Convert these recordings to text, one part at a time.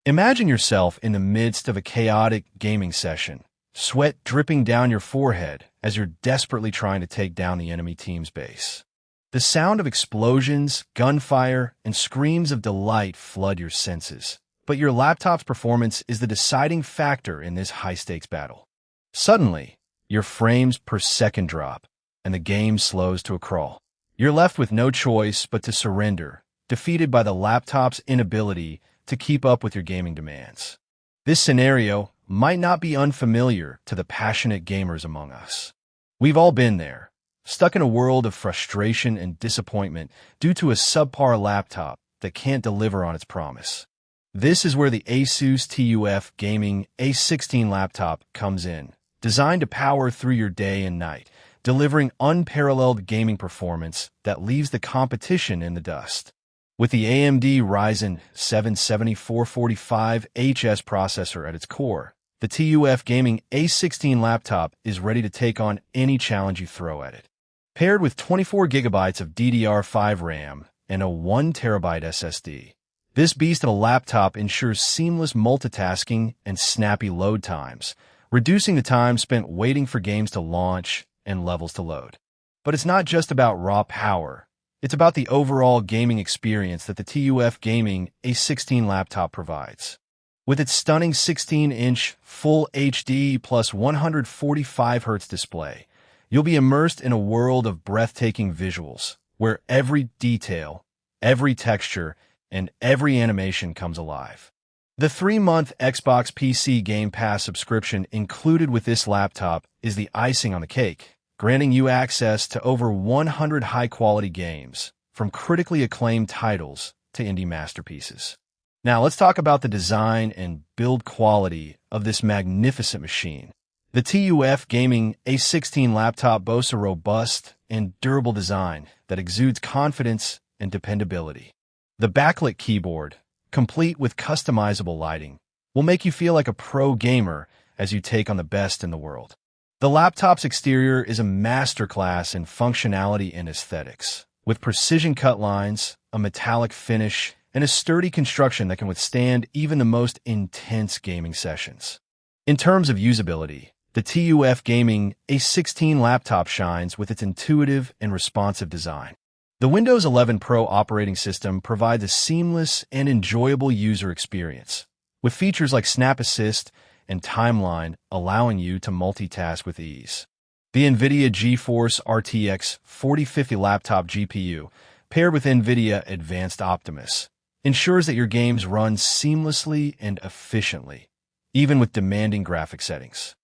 Imagine yourself in the midst of a chaotic gaming session, sweat dripping down your forehead as you're desperately trying to take down the enemy team's base. The sound of explosions, gunfire, and screams of delight flood your senses, but your laptop's performance is the deciding factor in this high-stakes battle. Suddenly, your frames per second drop, and the game slows to a crawl. You're left with no choice but to surrender, defeated by the laptop's inability to keep up with your gaming demands. This scenario might not be unfamiliar to the passionate gamers among us. We've all been there, stuck in a world of frustration and disappointment due to a subpar laptop that can't deliver on its promise. This is where the ASUS TUF Gaming A16 laptop comes in, designed to power through your day and night, delivering unparalleled gaming performance that leaves the competition in the dust. With the AMD Ryzen 7 7445HS processor at its core, the TUF Gaming A16 laptop is ready to take on any challenge you throw at it. Paired with 24 GB of DDR5 RAM and a 1TB SSD, this beast of a laptop ensures seamless multitasking and snappy load times, reducing the time spent waiting for games to launch and levels to load. But it's not just about raw power. It's about the overall gaming experience that the TUF Gaming A16 laptop provides. With its stunning 16-inch Full HD plus 145Hz display, you'll be immersed in a world of breathtaking visuals, where every detail, every texture, and every animation comes alive. The 3-month Xbox PC Game Pass subscription included with this laptop is the icing on the cake, granting you access to over 100 high-quality games, from critically acclaimed titles to indie masterpieces. Now, let's talk about the design and build quality of this magnificent machine. The TUF Gaming A16 laptop boasts a robust and durable design that exudes confidence and dependability. The backlit keyboard, complete with customizable lighting, will make you feel like a pro gamer as you take on the best in the world. The laptop's exterior is a masterclass in functionality and aesthetics, with precision-cut lines, a metallic finish, and a sturdy construction that can withstand even the most intense gaming sessions. In terms of usability, the TUF Gaming A16 laptop shines with its intuitive and responsive design. The Windows 11 Pro operating system provides a seamless and enjoyable user experience, with features like Snap Assist and Timeline allowing you to multitask with ease. The NVIDIA GeForce RTX 4050 laptop GPU, paired with NVIDIA Advanced Optimus, ensures that your games run seamlessly and efficiently, even with demanding graphic settings.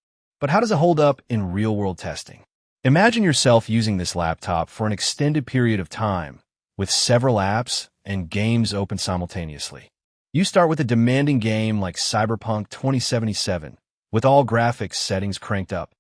But how does it hold up in real-world testing? Imagine yourself using this laptop for an extended period of time, with several apps and games open simultaneously. You start with a demanding game like Cyberpunk 2077, with all graphics settings cranked up.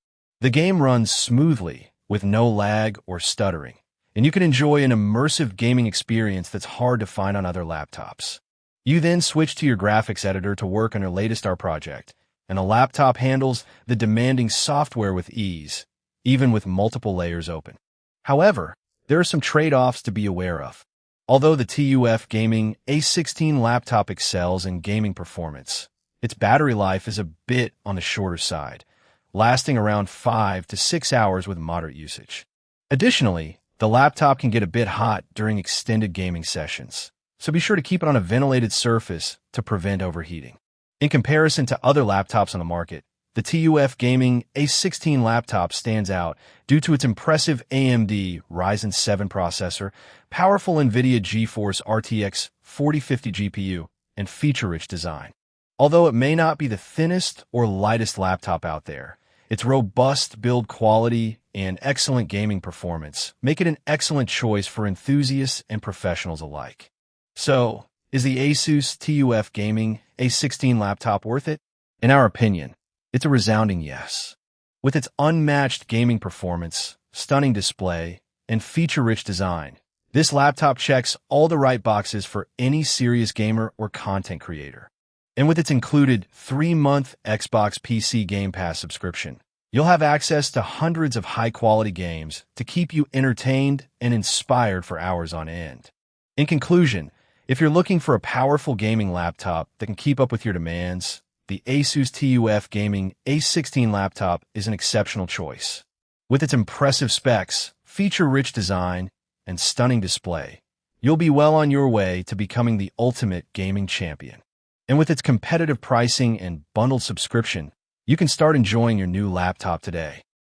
The game runs smoothly, with no lag or stuttering, and you can enjoy an immersive gaming experience that's hard to find on other laptops. You then switch to your graphics editor to work on your latest art project, and the laptop handles the demanding software with ease, even with multiple layers open. However, there are some trade-offs to be aware of. Although the TUF Gaming A16 laptop excels in gaming performance, its battery life is a bit on the shorter side, lasting around 5 to 6 hours with moderate usage. Additionally, the laptop can get a bit hot during extended gaming sessions, so be sure to keep it on a ventilated surface to prevent overheating. In comparison to other laptops on the market, the TUF Gaming A16 laptop stands out due to its impressive AMD Ryzen 7 processor, powerful NVIDIA GeForce RTX 4050 GPU, and feature-rich design. Although it may not be the thinnest or lightest laptop out there, its robust build quality and excellent gaming performance make it an excellent choice for enthusiasts and professionals alike. So, is the ASUS TUF Gaming A16 laptop worth it? In our opinion, it's a resounding yes. With its unmatched gaming performance, stunning display, and feature-rich design, this laptop checks all the right boxes for any serious gamer or content creator. And with its included 3-month Xbox PC Game Pass subscription, you'll have access to hundreds of high-quality games to keep you entertained and inspired for hours on end. In conclusion, If you're looking for a powerful gaming laptop that can keep up with your demands, the ASUS TUF Gaming A16 laptop is an exceptional choice. With its impressive specs, feature-rich design, and stunning display, you'll be well on your way to becoming the ultimate gaming champion. And with its competitive pricing and bundled subscription, you can start enjoying your new laptop today.